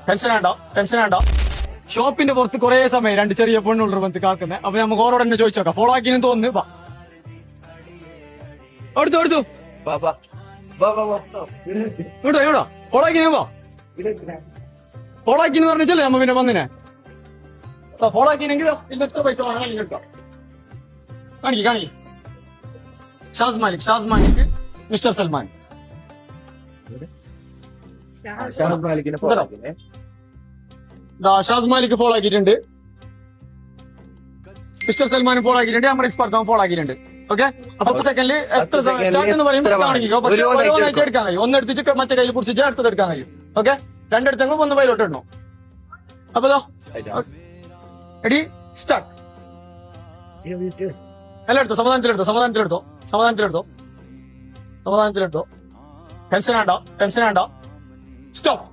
Tension വേണ്ട. ഷോപ്പിന്റെ പുറത്ത് കുറെ സമയം രണ്ട് ചെറിയ പെണ്ണുള്ള വന്ന് കാക്കുന്നത്. അപ്പൊ നമുക്ക് ഓരോട് തന്നെ ചോദിച്ചു നോക്കാം. ഫോളോ ആക്കിയെന്ന് തോന്നുന്നു. വാ എടുത്തു എടുത്തു എവിടാ ഫോളോ ആക്കിനെ വാ. ഫോളോ ആക്കിന്ന് പറഞ്ഞല്ലേ നമ്മ പിന്നെ വന്നിനെ. ഫോളോ ആക്കിനെങ്കിൽ എത്ര പൈസ കാണിക്കാം. കാണിക്ക് ഷാസ് മാലിക് മിസ്റ്റർ സൽമാൻ. ഷാസ് മാലിക് ഫോളോ ആക്കിയിട്ടുണ്ട്. മിസ്റ്റർ സൽമാൻ ഫോളോ ആക്കിയിട്ടുണ്ട്. അമരീഷ് പർത്താൻ ഫോളോ ആക്കിയിട്ടുണ്ട്. ഓക്കെ. 10 സെക്കൻഡിൽ എത്ര സ്റ്റാർട്ട് എന്ന് പറയുമ്പോൾ കാണിക്കോ. പക്ഷെ ഓരോന്നായിട്ട് എടുക്കാൻ കഴിയും. ഒന്ന് എടുത്തിട്ട് മറ്റേ കയ്യിൽ കുറിച്ചിട്ട് അടുത്തത് എടുക്കാൻ കഴിയും. ഓക്കെ. രണ്ടെടുത്തെങ്കിലും ഒന്ന് വയലോട്ട് ഇടണോ. അപ്പൊ റെഡി സ്റ്റാർട്ട്. എല്ലാം എടുത്തോ. സമാധാനത്തിലെടുത്തോ. ടെൻഷൻ വേണ്ട. സ്റ്റോപ്പ്.